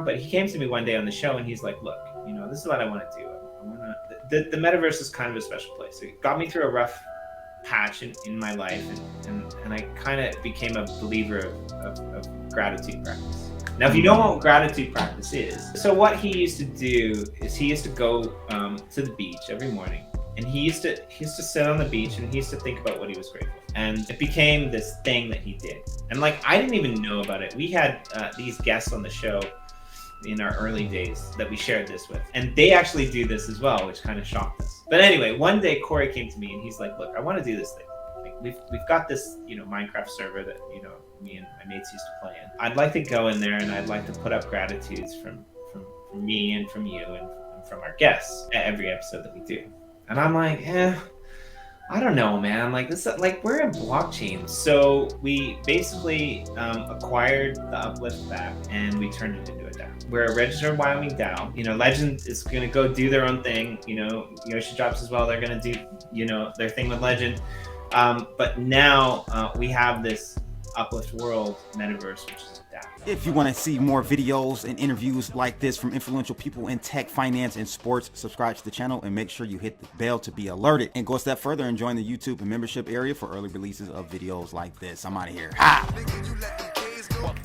But he came to me one day on the show and he's like, look, this is what I want to do. The metaverse is kind of a special place. It got me through a rough patch in my life, and I kind of became a believer of gratitude practice. Now, if you don't know what gratitude practice is, so what he used to do is he used to go to the beach every morning, and he used to sit on the beach and he used to think about what he was grateful for. And it became this thing that he did. And like, I didn't even know about it. We had these guests on the show in our early days that we shared this with, and they actually do this as well, which kind of shocked us. But anyway, one day Corey came to me and he's like, look, I want to do this thing. Like, we've got this Minecraft server that me and my mates used to play in. I'd like to go in there and I'd like to put up gratitudes from me and from you and from our guests at every episode that we do. And I'm like, I don't know, man. Like, this, like, we're in blockchain. So we basically acquired the Uplift back and we turned it into a DAO. We're a registered Wyoming DAO. Legend is going to go do their own thing. Yoshi Drops as well. They're going to do, their thing with Legend. But now we have this UpliftWorld Metaverse, which is a DAO. If you want to see more videos and interviews like this from influential people in tech, finance, and sports, subscribe to the channel and make sure you hit the bell to be alerted. And go a step further and join the YouTube and membership area for early releases of videos like this. I'm out of here.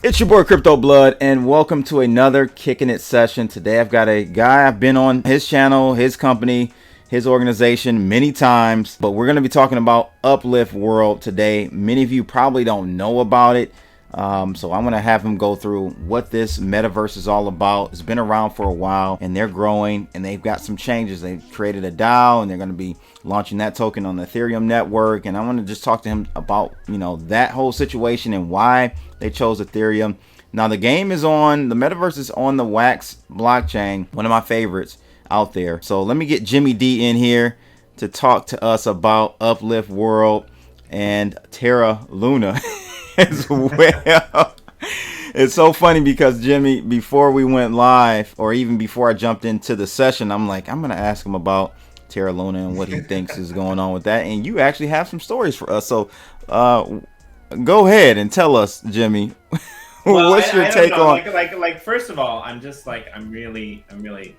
It's your boy Crypto Blood, and welcome to another Kicking It session. Today I've got a guy. I've been on his channel, his company, his organization many times, but we're going to be talking about UpliftWorld today. Many of you probably don't know about it. So I'm going to have him go through what this metaverse is all about. It's been around for a while and they're growing and they've got some changes. They've created a DAO and they're going to be launching that token on the Ethereum network. And I want to just talk to him about, that whole situation and why they chose Ethereum. Now the metaverse is on the Wax blockchain, one of my favorites out there. So let me get Jimmy D in here to talk to us about UpliftWorld and Terra Luna as well. It's so funny because Jimmy, before we went live, or even before I jumped into the session, I'm like, I'm gonna ask him about Terra Luna and what he thinks is going on with that. And you actually have some stories for us, so go ahead and tell us, Jimmy. Well, what's your take on? Like, first of all, I'm just like, I'm really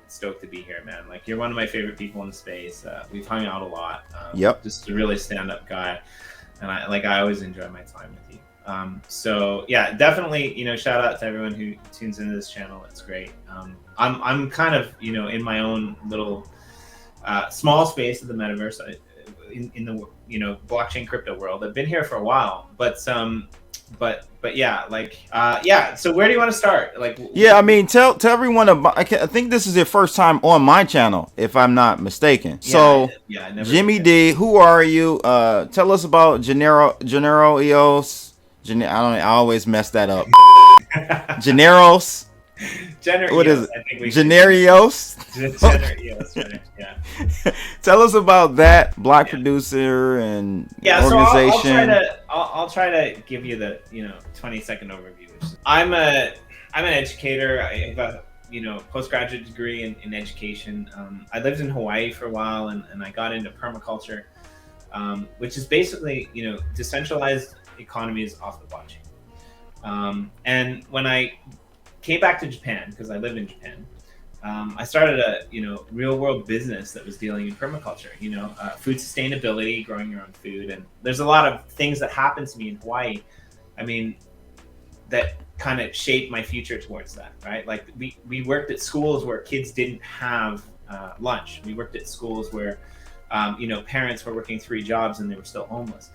stoked to be here, man. Like, you're one of my favorite people in the space. We've hung out a lot. Yep. Just a really stand-up guy, and I always enjoy my time with you. So yeah, definitely, shout out to everyone who tunes into this channel. It's great. I'm kind of, in my own little small space of the metaverse, in the blockchain crypto world. I've been here for a while, but yeah, so where do you want to start? Tell everyone about. I think this is your first time on my channel, if I'm not mistaken. I never Jimmy D, who are you? Tell us about Gennaro Eos. I always mess that up. Generos. What is it? Generios. Generios, yeah. Tell us about that block producer and organization. So I'll try to give you the 20-second overview. I'm an educator. I have a postgraduate degree in education. I lived in Hawaii for a while, and I got into permaculture, which is basically decentralized economies off the blockchain. And when I came back to Japan, because I lived in Japan, I started a real world business that was dealing in permaculture, food sustainability, growing your own food. And there's a lot of things that happened to me in Hawaii, that kind of shaped my future towards that, right? Like we worked at schools where kids didn't have lunch. We worked at schools where parents were working 3 jobs and they were still homeless.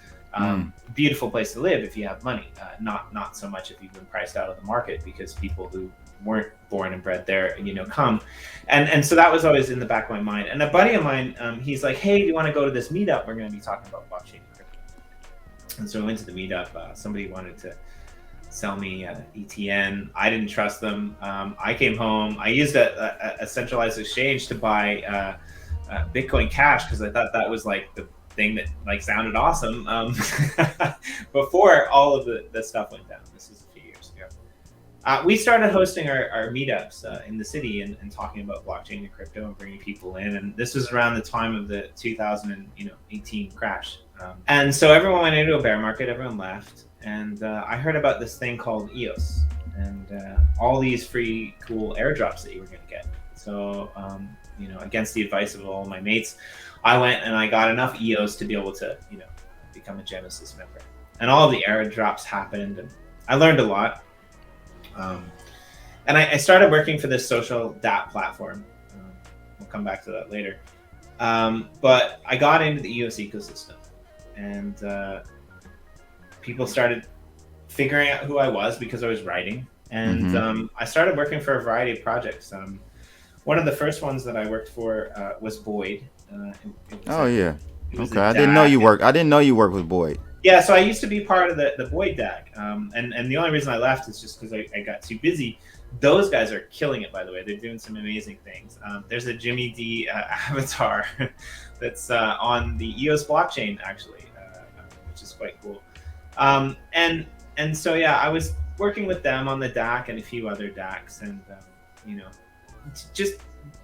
Beautiful place to live if you have money, not so much if you've been priced out of the market, because people who weren't born and bred there come, and so that was always in the back of my mind. And a buddy of mine, he's like, hey, do you want to go to this meetup? We're going to be talking about blockchain and crypto. And so I went to the meetup. Somebody wanted to sell me ETN. I didn't trust them. I came home. I used a centralized exchange to buy Bitcoin Cash, because I thought that was like the thing that sounded awesome before all of the stuff went down. This is a few years ago. We started hosting our meetups in the city and talking about blockchain and crypto and bringing people in. And this was around the time of the 2018 crash. And so everyone went into a bear market, everyone left. And I heard about this thing called EOS. and all these free cool airdrops that you were going to get. So, you know, against the advice of all my mates, I went and I got enough EOS to be able to, you know, become a Genesis member. And all the airdrops happened, and I learned a lot. And I started working for this social DAO platform. We'll come back to that later. But I got into the EOS ecosystem, and people started figuring out who I was because I was writing. And I started working for a variety of projects. One of the first ones that I worked for was Boyd. Yeah. Okay. I didn't know you worked. I didn't know you worked with Boyd. Yeah, so I used to be part of the Boyd DAG, and the only reason I left is just because I got too busy. Those guys are killing it, by the way. They're doing some amazing things. There's a Jimmy D avatar that's on the EOS blockchain, actually, which is quite cool. And so, yeah, I was working with them on the DAC and a few other DACs, and, you know, just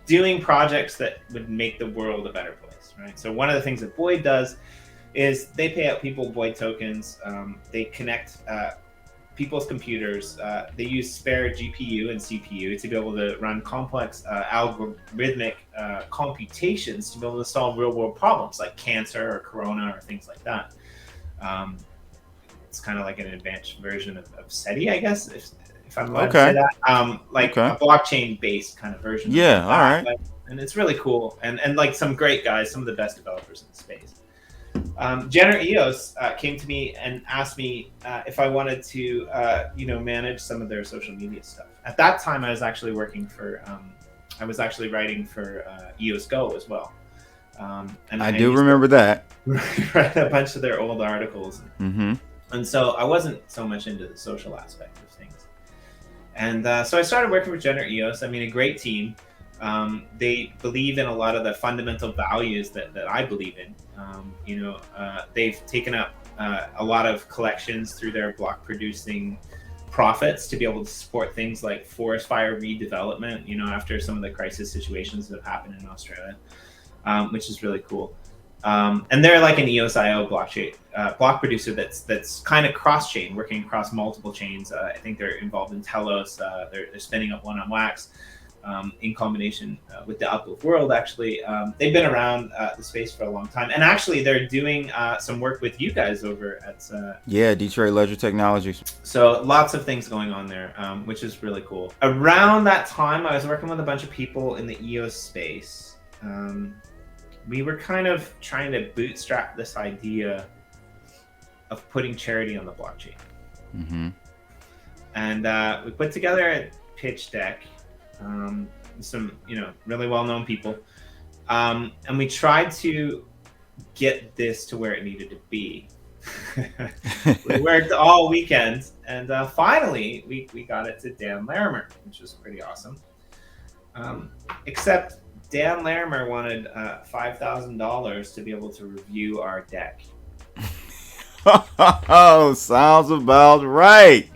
doing projects that would make the world a better place, right? So one of the things that Boyd does is they pay out people Boyd tokens. They connect people's computers. They use spare GPU and CPU to be able to run complex algorithmic computations to be able to solve real world problems like cancer or corona or things like that. It's kind of like an advanced version of SETI, I guess, if I'm allowed to say that. Like a blockchain based kind of version. Yeah, all right. And it's really cool. And like some great guys, some of the best developers in the space. Jenner EOS came to me and asked me if I wanted to, you know, manage some of their social media stuff. At that time, I was actually working for, I was actually writing for EOS Go as well. And I do remember that. Read a bunch of their old articles. And so I wasn't so much into the social aspect of things. And so I started working with Jenner EOS. I mean, a great team. They believe in a lot of the fundamental values that I believe in. You know, they've taken up a lot of collections through their block producing profits to be able to support things like forest fire redevelopment, you know, after some of the crisis situations that have happened in Australia, which is really cool. And they're like an EOS.io blockchain block producer that's kind of cross-chain, working across multiple chains. I think they're involved in Telos. They're spinning up one on Wax. In combination with the UpliftWorld, actually. They've been around the space for a long time. And actually, they're doing some work with you guys over at... Detroit Ledger Technologies. So lots of things going on there, which is really cool. Around that time, I was working with a bunch of people in the EOS space. We were kind of trying to bootstrap this idea of putting charity on the blockchain. And we put together a pitch deck. Some, you know, really well-known people, and we tried to get this to where it needed to be. We worked all weekend, and finally we got it to Dan Larimer, which was pretty awesome. Except Dan Larimer wanted $5,000 to be able to review our deck. Oh, sounds about right.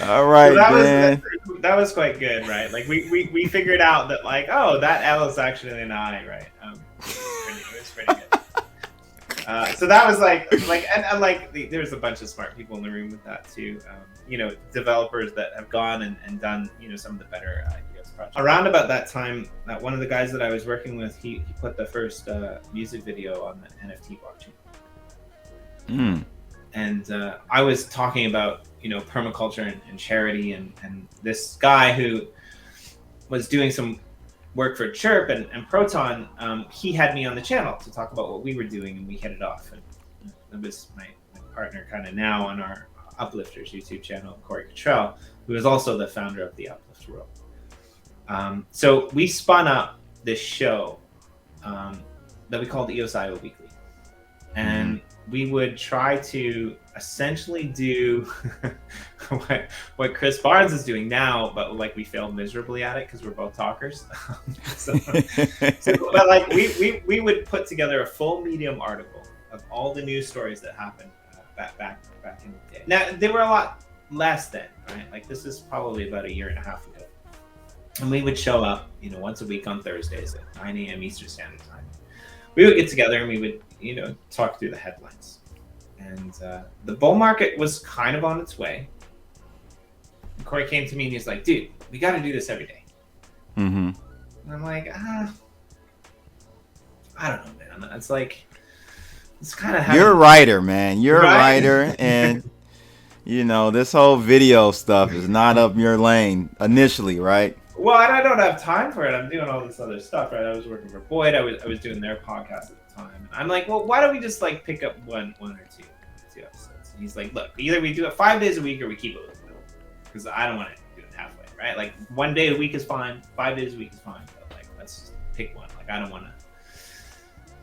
All right, so that was quite good, right? Like we figured out that, like, oh, that L is actually an I, right? It was pretty good. So that was like and like there's a bunch of smart people in the room with that too. You know, developers that have gone and done, you know, some of the better EOS projects. Around about that time, one of the guys that I was working with, he put the first music video on the NFT blockchain. And I was talking about, you know, permaculture and charity, and this guy who was doing some work for Chirp and Proton, he had me on the channel to talk about what we were doing, and we hit it off. And it was my partner kind of now on our Uplifters YouTube channel, Corey Cottrell, who is also the founder of the UpliftWorld. So we spun up this show that we called EOS.io Weekly. And we would try to essentially do what Chris Barnes is doing now, but like we failed miserably at it because we're both talkers. But like we would put together a full Medium article of all the news stories that happened back in the day. Now they were a lot less then, right? Like this is probably about a year and a half ago, and we would show up, you know, once a week on Thursdays at 9 a.m. Eastern Standard Time. We would get together and we would, you know, talk through the headlines. And the bull market was kind of on its way, Corey came to me and he's like, dude, we got to do this every day. Mm-hmm. And I'm like, I don't know, man. It's like, it's kind of You're a writer, man. You're Right? a writer, and you know this whole video stuff is not up your lane initially, right? Well, and I don't have time for it. I'm doing all this other stuff, right? I was working for Boyd. I was doing their podcast at the time. And I'm like, well, why don't we just like pick up one or two episodes? And he's like, look, either we do it 5 days a week or we keep it because I don't want to do it halfway, right? Like 1 day a week is fine, 5 days a week is fine, but like let's just pick one. Like I don't want to.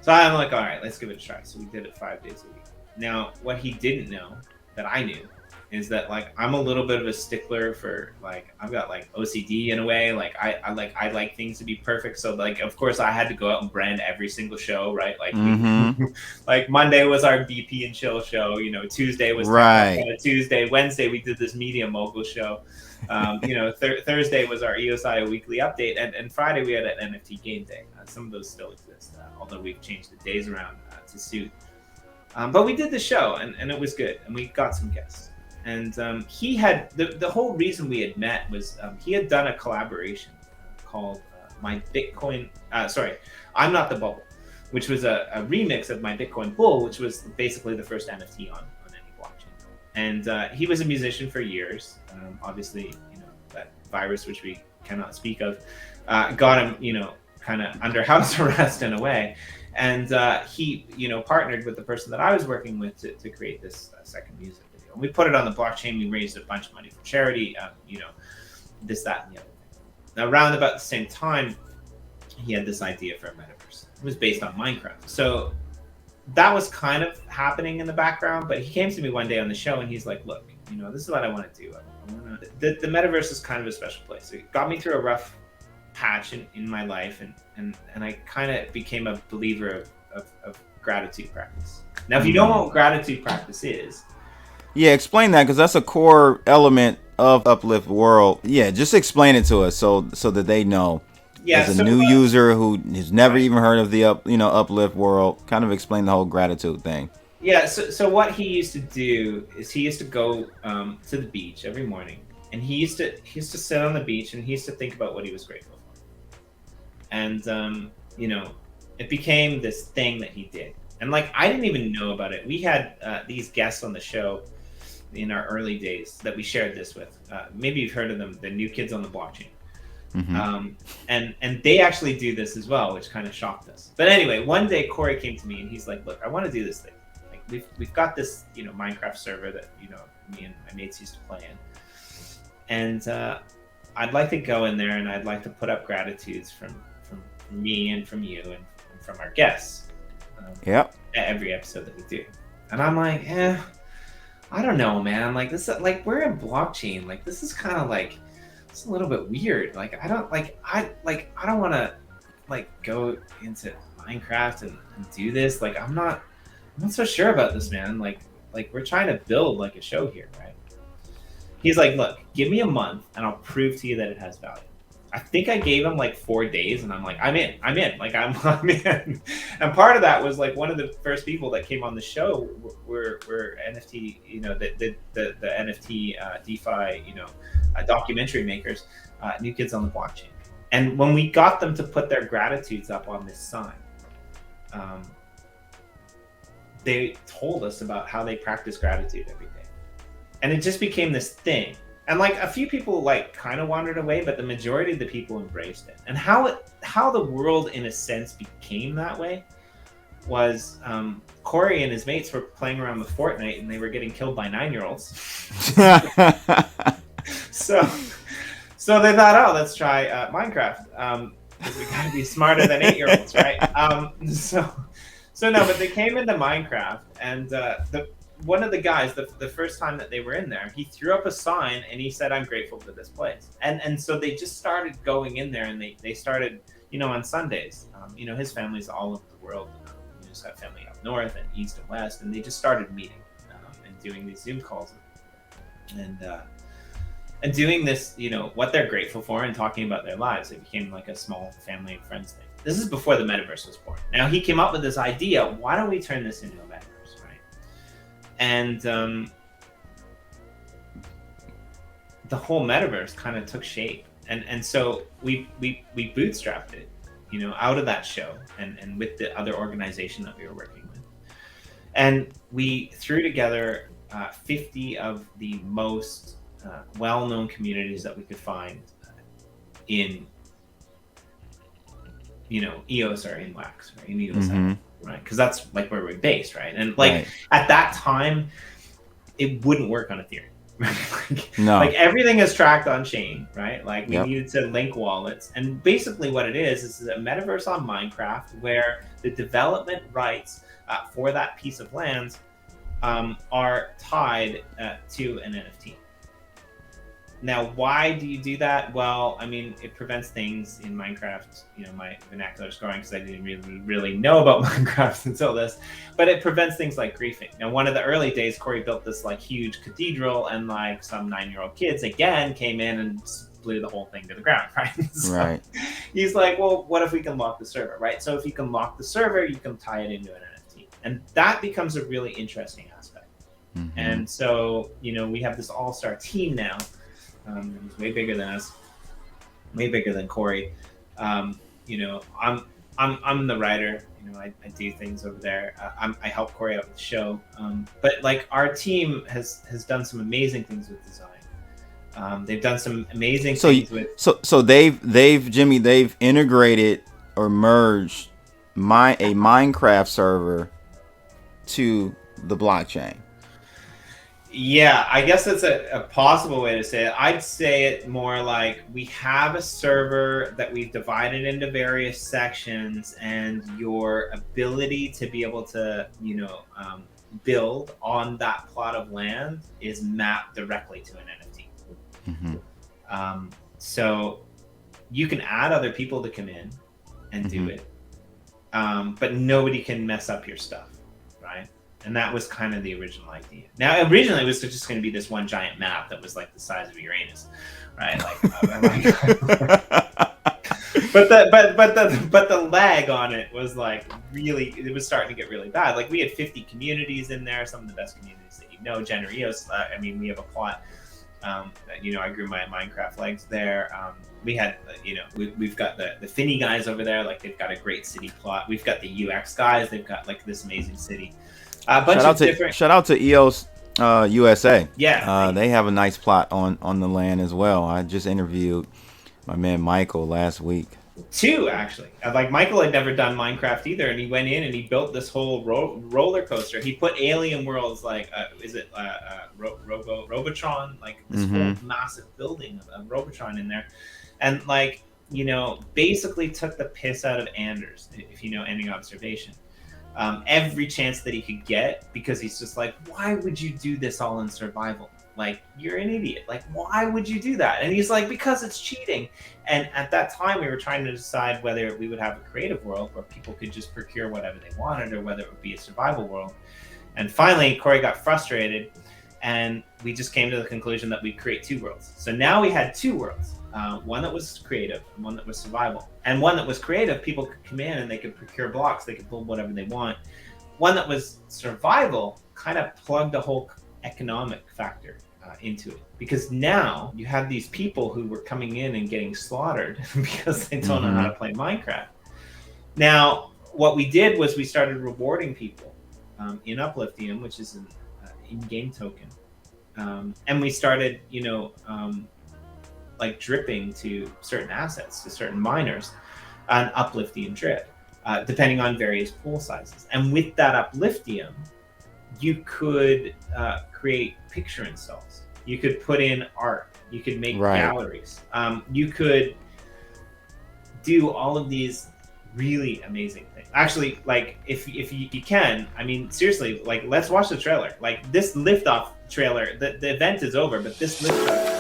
So I'm like, all right, let's give it a try. So we did it 5 days a week. Now, what he didn't know that I knew is that like I'm a little bit of a stickler for like I've got like OCD in a way. Like I like things to be perfect. So like of course I had to go out and brand every single show, right? Like like Monday was our BP and chill show. You know, Tuesday was Tuesday. Wednesday we did this media mogul show. You know, Thursday was our EOSIO weekly update, and Friday we had an NFT game day. Some of those still exist, although we've changed the days around to suit. But we did the show, and it was good, and we got some guests. And he had the whole reason we had met was he had done a collaboration called My Bitcoin. Sorry, I'm Not the Bubble, which was a remix of My Bitcoin Bull, which was basically the first NFT on any blockchain. And he was a musician for years. Obviously, you know, that virus, which we cannot speak of, got him, you know, kind of under house arrest in a way. And he, you know, partnered with the person that I was working with to create this second music video. And we put it on the blockchain. We raised a bunch of money for charity, you know, this, that, and the other thing. Now, around about the same time, he had this idea for a metaverse. It was based on Minecraft. So that was kind of happening in the background. But he came to me one day on the show and he's like, look, you know, this is what I want to do. The metaverse is kind of a special place. It got me through a rough patch in my life, and I kind of became a believer of gratitude practice. Now, if you don't know what gratitude practice is, yeah, explain that, because that's a core element of UpliftWorld. Yeah, just explain it to us so that they know. Yeah, as a new user who has never even heard of the UpliftWorld, kind of explain the whole gratitude thing. Yeah, so what he used to do is he used to go to the beach every morning, and he used to sit on the beach and he used to think about what he was grateful for. And you know, it became this thing that he did. And like I didn't even know about it. We had these guests on the show in our early days that we shared this with. Maybe you've heard of them, the New Kids on the Blockchain. And they actually do this as well, which kind of shocked us. But anyway, one day Corey came to me and he's like, look, I want to do this thing. Like we've got this, you know, Minecraft server that, you know, me and my mates used to play in. And I'd like to go in there and I'd like to put up gratitudes from me and from you and from our guests. At every episode that we do. And I'm like, I don't know, man. Like this, like we're in blockchain. Like this is kind of like, it's a little bit weird. Like I don't want to like go into Minecraft and do this. Like I'm not so sure about this, man. Like we're trying to build like a show here, right? He's like, look, give me a month and I'll prove to you that it has value. I think I gave him like 4 days and I'm like, I'm in, like I'm in. And part of that was like one of the first people that came on the show were NFT, you know, the NFT DeFi, you know, documentary makers, New Kids on the Blockchain. And when we got them to put their gratitudes up on this sign, they told us about how they practice gratitude every day. And it just became this thing. And like a few people like kind of wandered away, but the majority of the people embraced it. And how the world in a sense became that way was Corey and his mates were playing around with Fortnite and they were getting killed by 9-year-olds. So they thought, oh, let's try Minecraft. Because we gotta be smarter than 8-year-olds, right? So no, but they came into Minecraft and one of the guys, the first time that they were in there, he threw up a sign and he said, I'm grateful for this place. And so they just started going in there and they started, you know, on Sundays. You know, his family's all over the world. He just got family up north and east and west. And they just started meeting and doing these Zoom calls and doing this, you know, what they're grateful for and talking about their lives. It became like a small family and friends thing. This is before the metaverse was born. Now he came up with this idea, why don't we turn this into a metaverse, right? And the the whole metaverse kind of took shape, and so we bootstrapped it, you know, out of that show and with the other organization that we were working with, and we threw together 50 of the most well-known communities that we could find in, you know, EOS or in Wax, right? In EOS, right? Because that's like where we're based, right? And like at that time, it wouldn't work on Ethereum. Like everything is tracked on chain, right? Like we needed to link wallets, and basically what it is a metaverse on Minecraft where the development rights for that piece of land are tied to an NFT. Now, why do you do that? Well, I mean, it prevents things in Minecraft. You know, my vernacular is growing because I didn't really know about Minecraft until this, but it prevents things like griefing. Now, one of the early days, Corey built this like huge cathedral, and like some 9-year-old kids again came in and blew the whole thing to the ground, right? So he's like, well, what if we can lock the server, right? So if you can lock the server, you can tie it into an NFT, and that becomes a really interesting aspect. And so, you know, we have this all-star team now. He's way bigger than us, way bigger than Corey. You know, I'm the writer. You know, I do things over there. I help Corey out with the show. But like our team has done some amazing things with design. They've done some amazing things with. So they've integrated or merged a Minecraft server to the blockchain. Yeah, I guess that's a possible way to say it. I'd say it more like we have a server that we've divided into various sections, and your ability to be able to, you know, build on that plot of land is mapped directly to an NFT. So you can add other people to come in and do it, but nobody can mess up your stuff, right? And that was kind of the original idea. Now, originally it was just going to be this one giant map that was like the size of Uranus, right? Like, but the lag on it was like really, it was starting to get really bad. Like we had 50 communities in there, some of the best communities that you know. Generios. I mean, we have a plot. You know, I grew my Minecraft legs there. We had, you know, we've got the Finny guys over there. Like they've got a great city plot. We've got the UX guys. They've got like this amazing city. Shout out to EOS USA. Yeah, they have a nice plot on the land as well. I just interviewed my man Michael last week. 2 actually. Like Michael had never done Minecraft either, and he went in and he built this whole roller coaster. He put alien worlds like Robotron, like this whole massive building of Robotron in there, and like, you know, basically took the piss out of Anders, if you know ending observation. Every chance that he could get, because he's just like, why would you do this all in survival? Like, you're an idiot. Like, why would you do that? And he's like, because it's cheating. And at that time, we were trying to decide whether we would have a creative world where people could just procure whatever they wanted, or whether it would be a survival world. And finally, Corey got frustrated, and we just came to the conclusion that we'd create 2 worlds. So now we had 2 worlds. One that was creative and one that was survival. And one that was creative, people could come in and they could procure blocks, they could build whatever they want. One that was survival kind of plugged a whole economic factor into it, because now you have these people who were coming in and getting slaughtered because they don't know how to play Minecraft. Now, what we did was we started rewarding people in Uplift'ium, which is an in-game token. And we started, you know, like dripping to certain assets, to certain miners, an Uplift'ium drip, depending on various pool sizes. And with that Uplift'ium, you could create picture installs. You could put in art. You could make galleries. You could do all of these really amazing things. Actually, like if you can, I mean, seriously, like let's watch the trailer. Like this liftoff trailer, the event is over, but this liftoff.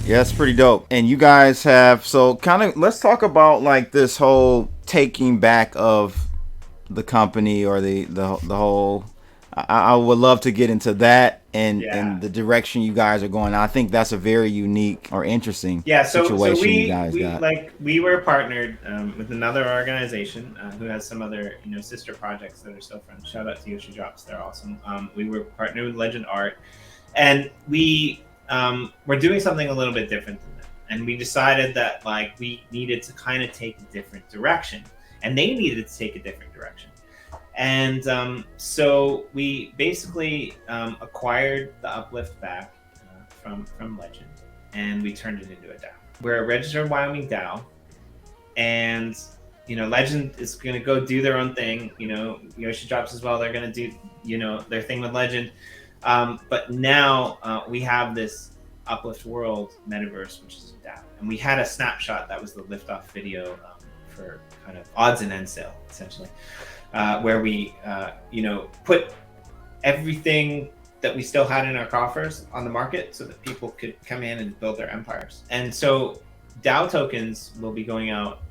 Yeah, it's pretty dope. And you guys have, so kind of, let's talk about like this whole taking back of the company, or the whole. I would love to get into that and the direction you guys are going. I think that's a very unique or interesting situation you guys got. We were partnered with another organization who has some other sister projects that are still friends. Shout out to Yoshi Drops, they're awesome. We were partnered with Legend.Art, and we were doing something a little bit different than that. And we decided that like we needed to kind of take a different direction, and they needed to take a different direction. And so we basically acquired the Uplift back from Legend, and we turned it into a DAO. We're a registered Wyoming DAO, and Legend is going to go do their own thing. Yoshi Drops as well. They're going to do their thing with Legend. But now we have this UpliftWorld Metaverse, which is a DAO, and we had a snapshot that was the liftoff video for kind of odds and end sale, essentially. Where we, put everything that we still had in our coffers on the market so that people could come in and build their empires. And so DAO tokens will be going out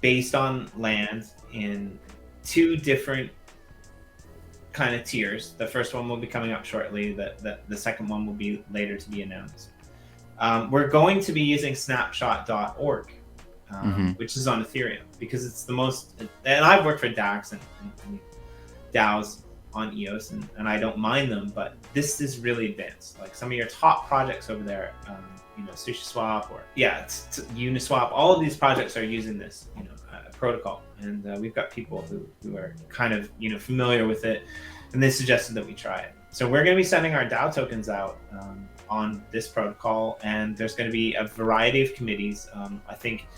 based on land in 2 different kind of tiers. The first one will be coming up shortly. The second one will be later to be announced. We're going to be using snapshot.org. Which is on Ethereum, because it's the most, and I've worked for DAX and DAOs on EOS, and I don't mind them, but this is really advanced. Like some of your top projects over there, SushiSwap or Uniswap, all of these projects are using this protocol, and we've got people who are kind of familiar with it, and they suggested that we try it. So we're going to be sending our DAO tokens out on this protocol, and there's going to be a variety of committees. I think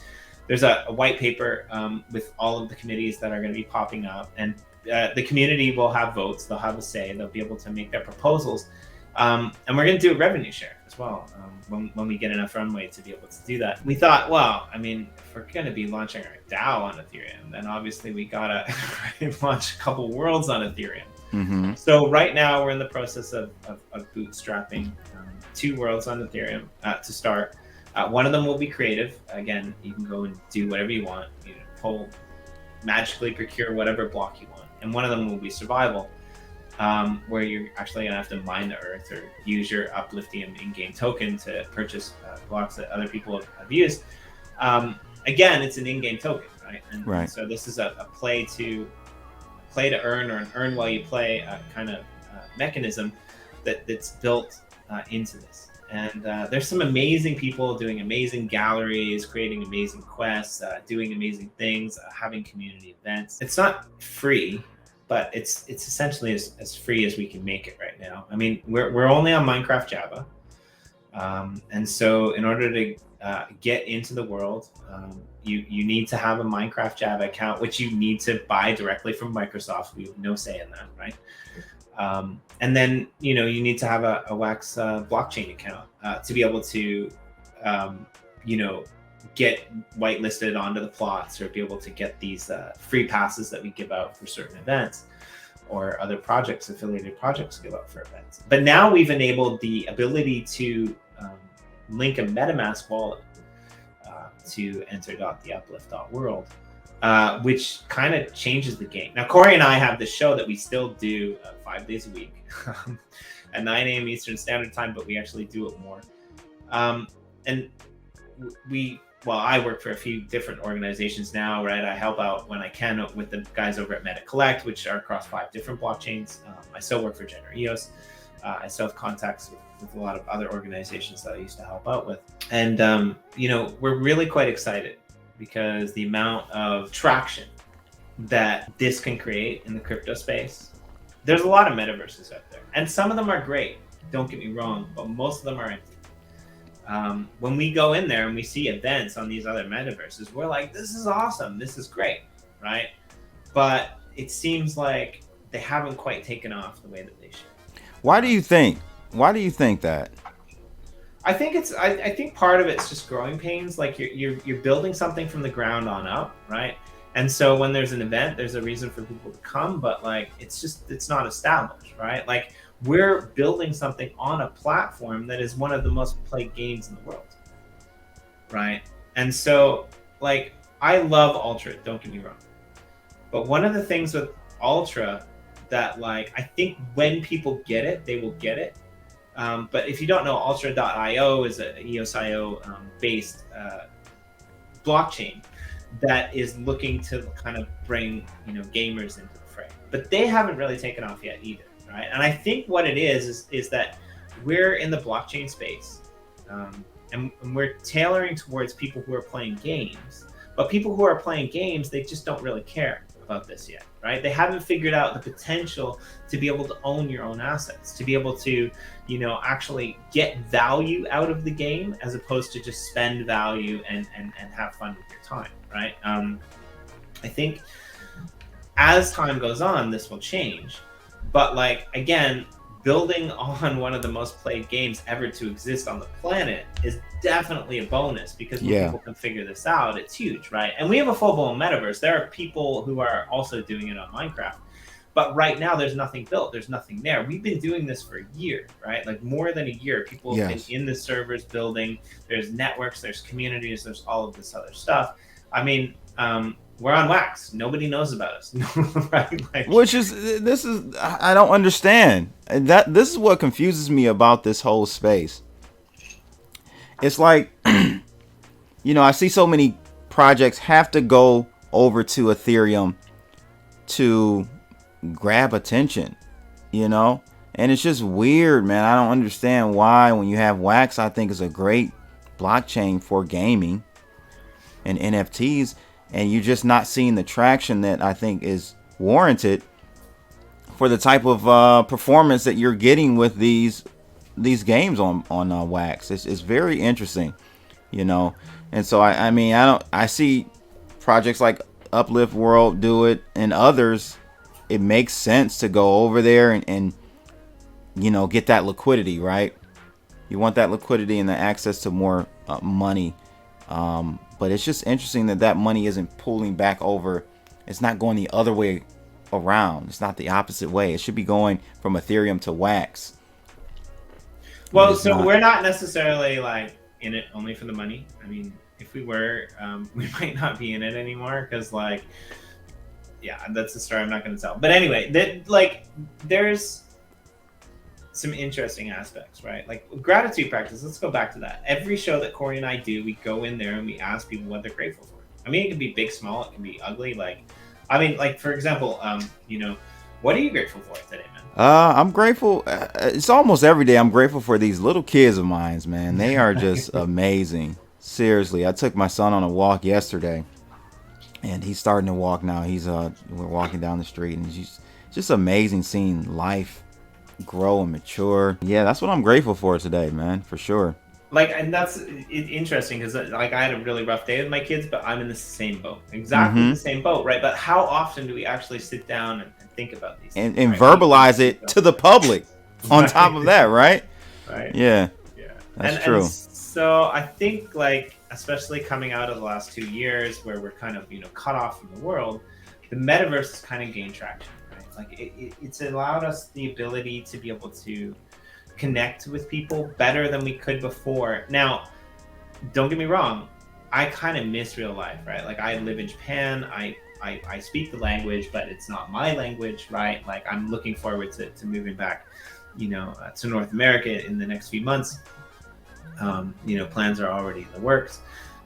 there's a white paper with all of the committees that are going to be popping up, and the community will have votes. They'll have a say. They'll be able to make their proposals, and we're going to do a revenue share as well when we get enough runway to be able to do that. We thought, well, I mean, if we're going to be launching our DAO on Ethereum, then obviously we gotta launch a couple worlds on Ethereum. So right now we're in the process of bootstrapping 2 worlds on Ethereum to start. One of them will be creative. Again, you can go and do whatever you want. Magically procure whatever block you want. And one of them will be survival, where you're actually going to have to mine the earth or use your Upliftium in-game token to purchase blocks that other people have used. Again, it's an in-game token, right? And so this is a play to earn, or an earn while you play kind of mechanism that's built into this. And there's some amazing people doing amazing galleries, creating amazing quests, doing amazing things, having community events. It's not free, but it's essentially as free as we can make it right now. I mean, we're only on Minecraft Java. And so in order to get into the world, you need to have a Minecraft Java account, which you need to buy directly from Microsoft. We have no say in that, right? And then, you need to have a Wax blockchain account to be able to, get whitelisted onto the plots, or be able to get these free passes that we give out for certain events, or other projects, affiliated projects give out for events. But now we've enabled the ability to link a MetaMask wallet to enter the Uplift.World. Which kind of changes the game. Now, Corey and I have this show that we still do 5 days a week at 9 a.m. Eastern Standard Time, but we actually do it more. And I work for a few different organizations now, right? I help out when I can with the guys over at MetaCollect, which are across 5 different blockchains. I still work for Gener EOS. I still have contacts with a lot of other organizations that I used to help out with. And, we're really quite excited, because the amount of traction that this can create in the crypto space. There's a lot of metaverses out there, and some of them are great, don't get me wrong, but most of them are empty. When we go in there and we see events on these other metaverses, we're like, this is awesome, this is great, right? But it seems like they haven't quite taken off the way that they should. Why do you think that? I think part of it's just growing pains. Like you're building something from the ground on up, right? And so when there's an event, there's a reason for people to come, but like it's not established, right? Like we're building something on a platform that is one of the most played games in the world, right? And so like I love Ultra, don't get me wrong. But one of the things with Ultra that like I think when people get it, they will get it. But if you don't know, Ultra.io is a EOS.io based blockchain that is looking to kind of bring gamers into the fray, but they haven't really taken off yet either, right? And I think what it is that we're in the blockchain space, and we're tailoring towards people who are playing games, but people who are playing games, they just don't really care about this yet, right? They haven't figured out the potential to be able to own your own assets, to be able to actually get value out of the game as opposed to just spend value and have fun with your time, right? I think as time goes on, this will change, but like again, building on one of the most played games ever to exist on the planet is definitely a bonus, because when people can figure this out, it's huge, right? And we have a full-blown metaverse. There are people who are also doing it on Minecraft, but right now there's nothing built, there's nothing there. We've been doing this for a year, right? Like more than a year. People have been in the servers building, there's networks, there's communities, there's all of this other stuff. I mean, we're on wax. Nobody knows about us, right? Like, I don't understand. This is what confuses me about this whole space. It's like, I see so many projects have to go over to Ethereum to grab attention, and it's just weird, man. I don't understand why, when you have wax, I think is a great blockchain for gaming and NFTs, and you're just not seeing the traction that I think is warranted for the type of performance that you're getting with these games on wax. It's very interesting, and so I see projects like UpliftWorld do it, and others. It makes sense to go over there and get that liquidity, right? You want that liquidity and the access to more money. But it's just interesting that money isn't pulling back over. It's not going the other way around. It's not the opposite way. It should be going from Ethereum to wax. Well, so we're not necessarily like in it only for the money. I mean, if we were, we might not be in it anymore, because like, yeah, that's a story I'm not going to tell. But anyway, there's some interesting aspects, right? Like gratitude practice. Let's go back to that. Every show that Corey and I do, we go in there and we ask people what they're grateful for. I mean, it can be big, small. It can be ugly. Like, for example, what are you grateful for today, man? I'm grateful. It's almost every day. I'm grateful for these little kids of mine, man. They are just amazing. Seriously, I took my son on a walk yesterday. And he's starting to walk now. We're walking down the street, and it's just amazing seeing life grow and mature. Yeah, that's what I'm grateful for today, man, for sure. Like, and that's interesting, because like I had a really rough day with my kids, but I'm in the same boat, exactly the same boat, right? But how often do we actually sit down and think about these things, and verbalize it to the public on top of that, right? Right. Yeah. That's true. And so I think, like, especially coming out of the last 2 years where we're kind of cut off from the world, the metaverse has kind of gained traction, right? Like it's allowed us the ability to be able to connect with people better than we could before. Now, don't get me wrong, I kind of miss real life, right? Like I live in Japan, I speak the language, but it's not my language, right? Like I'm looking forward to moving back to North America in the next few months. Plans are already in the works.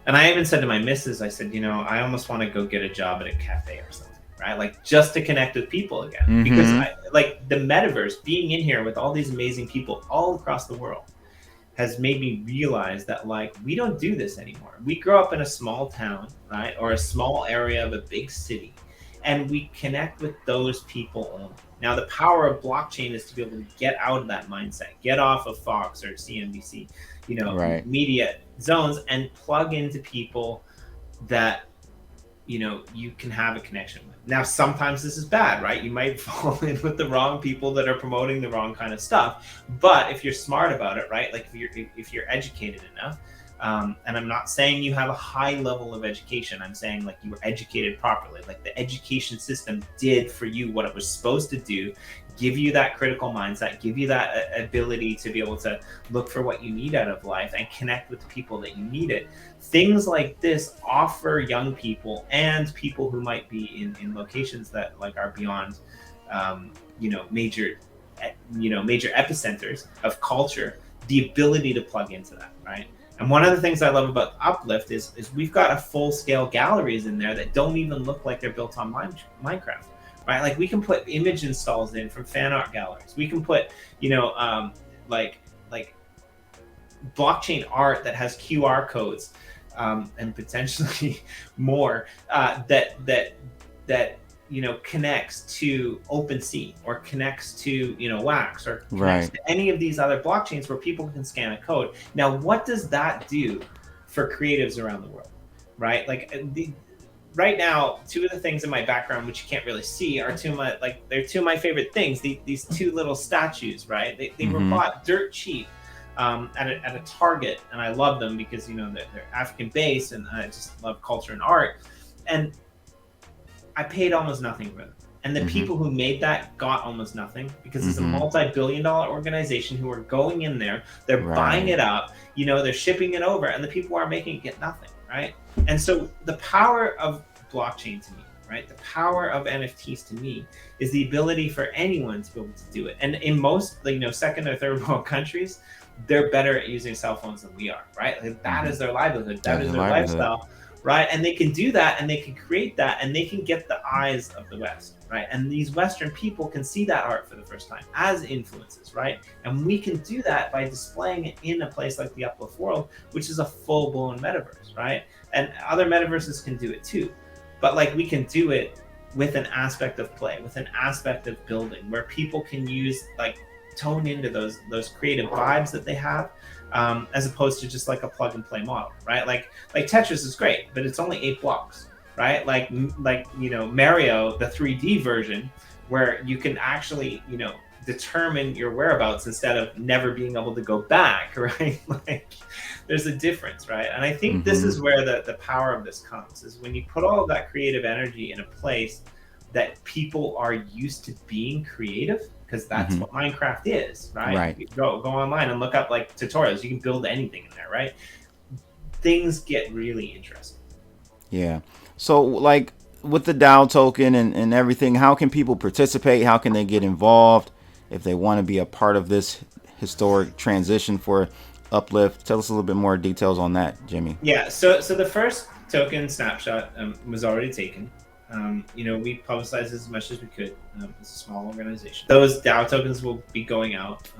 And I even said to my missus, I said, I almost want to go get a job at a cafe or something, right? Like just to connect with people again. Because like the metaverse, being in here with all these amazing people all across the world, has made me realize that like we don't do this anymore. We grow up in a small town, right? Or a small area of a big city, and we connect with those people only. Now, the power of blockchain is to be able to get out of that mindset, get off of Fox or CNBC, media zones, and plug into people that, you can have a connection with. Now, sometimes this is bad, right? You might fall in with the wrong people that are promoting the wrong kind of stuff. But if you're smart about it, right? Like if you're educated enough, And I'm not saying you have a high level of education. I'm saying like you were educated properly. Like the education system did for you what it was supposed to do, give you that critical mindset, give you that ability to be able to look for what you need out of life and connect with the people that you need it. Things like this offer young people and people who might be in locations that like are beyond, major epicenters of culture, the ability to plug into that, right? And one of the things I love about Uplift is we've got a full scale galleries in there that don't even look like they're built on Minecraft, right? Like we can put image installs in from fan art galleries. We can put, like blockchain art that has QR codes, and potentially more, that connects to OpenSea or connects to Wax or connects to any of these other blockchains where people can scan a code. Now, what does that do for creatives around the world, right? Like right now, two of the things in my background which you can't really see are they're two of my favorite things. These two little statues, right? They were bought dirt cheap. At a Target, and I love them because they're African based, and I just love culture and art. And I paid almost nothing for them. And the people who made that got almost nothing because it's a multi-billion-dollar organization who are going in there, they're buying it up, they're shipping it over, and the people who are making it get nothing, right? And so the power of blockchain to me, right? The power of NFTs to me is the ability for anyone to be able to do it. And in most, second or third world countries, they're better at using cell phones than we are, right? Like that is their livelihood. That is their lifestyle, right? And they can do that, and they can create that, and they can get the eyes of the West, right? And these Western people can see that art for the first time as influences, right? And we can do that by displaying it in a place like the UpliftWorld, which is a full-blown metaverse, right? And other metaverses can do it too. But like we can do it with an aspect of play, with an aspect of building, where people can use tone into those creative vibes that they have, as opposed to just like a plug and play model, right? Like Tetris is great, but it's only 8 blocks, right? Like Mario, the 3D version, where you can actually determine your whereabouts instead of never being able to go back, right? Like there's a difference, right? And I think this is where the power of this comes, is when you put all of that creative energy in a place that people are used to being creative, because that's what Minecraft is, right? You go online and look up tutorials. You can build anything in there, right? Things get really interesting. Yeah. So with the DAO token and everything, how can people participate? How can they get involved if they want to be a part of this historic transition for Uplift? Tell us a little bit more details on that, Jimmy. Yeah. So the first token snapshot was already taken. We publicized as much as we could. It's a small organization. Those DAO tokens will be going out,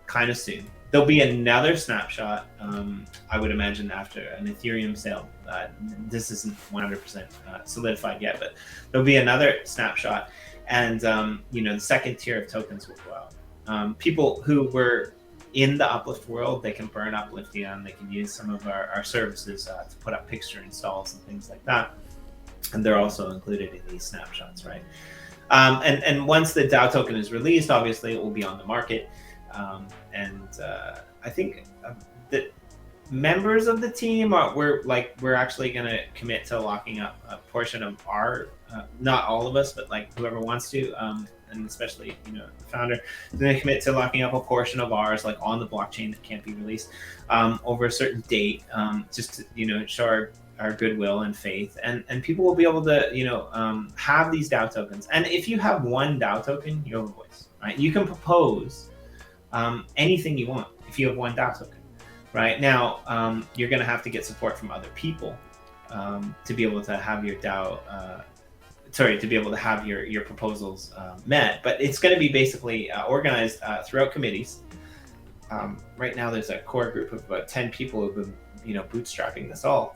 kind of soon. There'll be another snapshot, I would imagine, after an Ethereum sale. This isn't 100% solidified yet, but there'll be another snapshot. And, the second tier of tokens will go out. People who were in the Uplift world, they can burn Upliftion. They can use some of our services to put up picture installs and things like that. And they're also included in these snapshots, right? And once the DAO token is released, obviously it will be on the market. I think that members of the team we're actually going to commit to locking up a portion of our, not all of us, but whoever wants to, and especially the founder, is going to commit to locking up a portion of ours on the blockchain that can't be released over a certain date, just to show our goodwill and faith, and people will be able to have these DAO tokens. And if you have one DAO token, you have a voice, right? You can propose anything you want if you have one DAO token. Right now, you're going to have to get support from other people to be able to have your DAO, to be able to have your proposals met. But it's going to be basically organized throughout committees. Right now, there's a core group of about 10 people who've been, bootstrapping this all.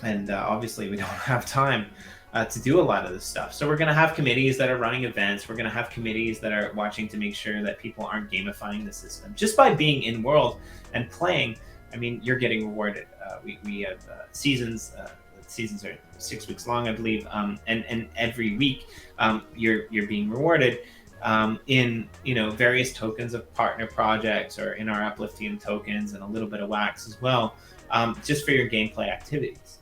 And obviously, we don't have time to do a lot of this stuff. So we're going to have committees that are running events. We're going to have committees that are watching to make sure that people aren't gamifying the system. Just by being in world and playing, I mean, you're getting rewarded. We have seasons. Seasons are 6 weeks long, I believe, and every week you're being rewarded in various tokens of partner projects or in our Upliftium tokens and a little bit of Wax as well, just for your gameplay activities.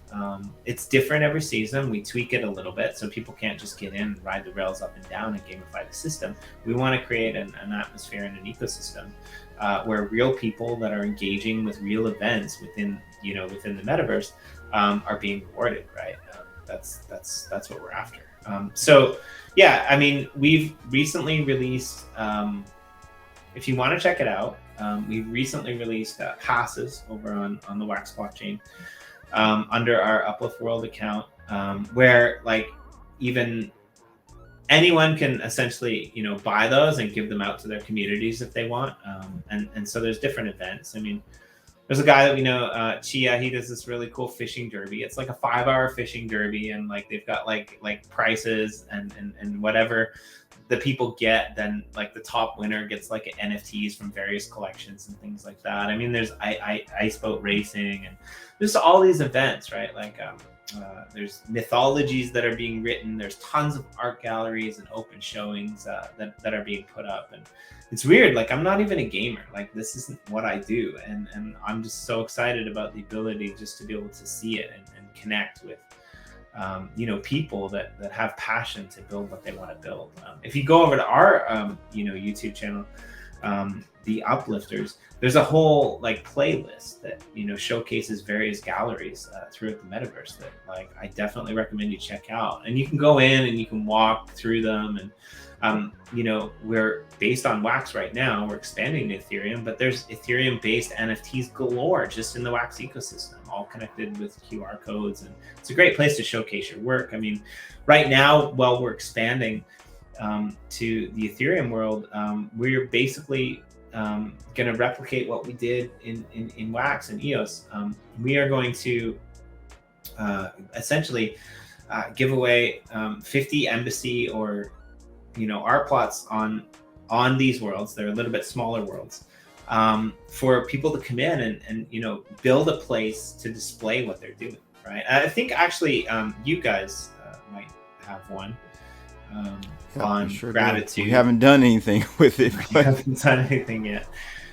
It's different every season. We tweak it a little bit so people can't just get in and ride the rails up and down and gamify the system. We want to create an atmosphere and an ecosystem where real people that are engaging with real events within the metaverse are being rewarded, right? That's what we're after. So yeah, I mean, we've recently released, if you want to check it out, we've recently released passes over on the Wax blockchain under our UpliftWorld account, where like even anyone can essentially buy those and give them out to their communities if they want. And so there's different events. I mean, there's a guy that we know, Chia. He does this really cool fishing derby. It's like a 5-hour fishing derby, and like they've got like prices and whatever the people get. Then like the top winner gets like NFTs from various collections and things like that. I mean, there's ice boat racing, and there's all these events, right? Like there's mythologies that are being written. There's tons of art galleries and open showings that are being put up, and it's weird. Like I'm not even a gamer. Like this isn't what I do, and I'm just so excited about the ability just to be able to see it and connect with people that have passion to build what they want to build. If you go over to our YouTube channel, the Uplifters, there's a whole like playlist that showcases various galleries throughout the metaverse that like I definitely recommend you check out. And you can go in and you can walk through them, and we're based on Wax right now. We're expanding to Ethereum, but there's Ethereum based NFTs galore just in the Wax ecosystem, all connected with QR codes, and it's a great place to showcase your work. I mean, right now, while we're expanding to the Ethereum world, we're basically going to replicate what we did in Wax and EOS. We are going to essentially give away 50 embassy or art plots on these worlds. They're a little bit smaller worlds, for people to come in and build a place to display what they're doing, right? I think actually you guys might have one on sure gratitude. We haven't done anything with it. We haven't done anything yet,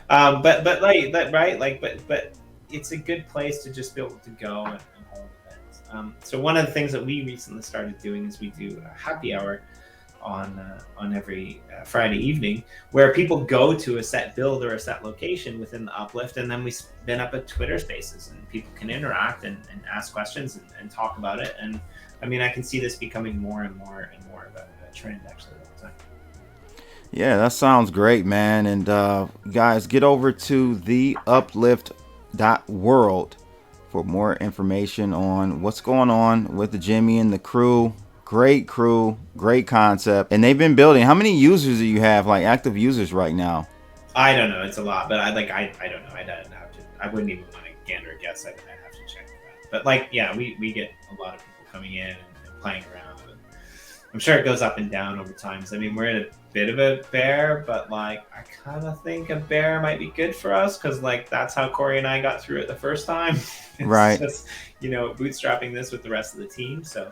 but like that, right? Like, but it's a good place to just be able to go and hold events. So one of the things that we recently started doing is we do a happy hour on every Friday evening, where people go to a set build or a set location within the Uplift, and then we spin up a Twitter Spaces, and people can interact and ask questions and talk about it. And I mean, I can see this becoming more and more and more of a trend actually all the time. Yeah, that sounds great, man. And guys, get over to the Uplift.World for more information on what's going on with the Jimmy and the crew. Great crew, great concept, and they've been building. How many users do you have, like active users right now? I don't know. It's a lot, but I don't know. I don't have to. I wouldn't even want to gander a guess. I'd have to check that. But like, yeah, we get a lot of people coming in and playing around. And I'm sure it goes up and down over time. So I mean, we're in a bit of a bear, but like, I kind of think a bear might be good for us, because like that's how Corey and I got through it the first time. It's right. Just bootstrapping this with the rest of the team. So.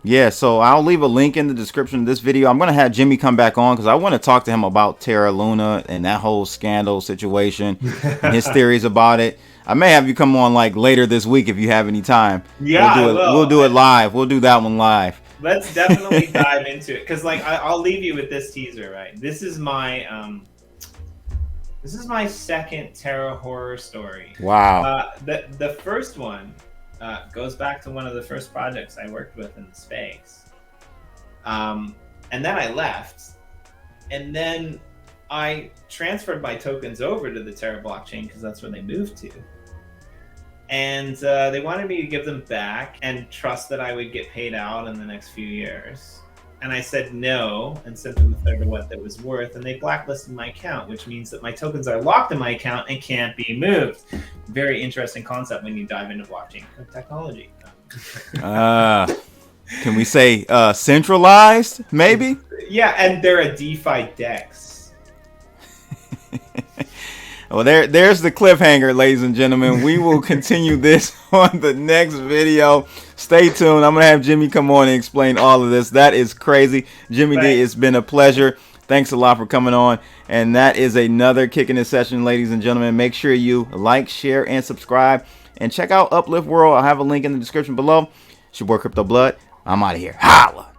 Yeah, so I'll leave a link in the description of this video. I'm going to have Jimmy come back on because I want to talk to him about Terra Luna and that whole scandal situation and his theories about it. I may have you come on like later this week if you have any time. Yeah, we'll do it live. We'll do that one live. Let's definitely dive into it, because like I'll leave you with this teaser, right? This is my second Terra horror story. Wow. The first one goes back to one of the first projects I worked with in the space. And then I left, and then I transferred my tokens over to the Terra blockchain because that's where they moved to. And they wanted me to give them back and trust that I would get paid out in the next few years. And I said no, and sent them a third of what that was worth, and they blacklisted my account, which means that my tokens are locked in my account and can't be moved. Very interesting concept when you dive into blockchain technology. Can we say centralized, maybe? Yeah, and they're a DeFi DEX. Well, there's the cliffhanger, ladies and gentlemen. We will continue this on the next video. Stay tuned. I'm gonna have Jimmy come on and explain all of this. That is crazy. Jimmy D, it's been a pleasure. Thanks a lot for coming on. And that is another Kicking It session, ladies and gentlemen. Make sure you like, share, and subscribe. And check out Uplift World. I'll have a link in the description below. It's your boy Crypto Blood. I'm out of here. Holla!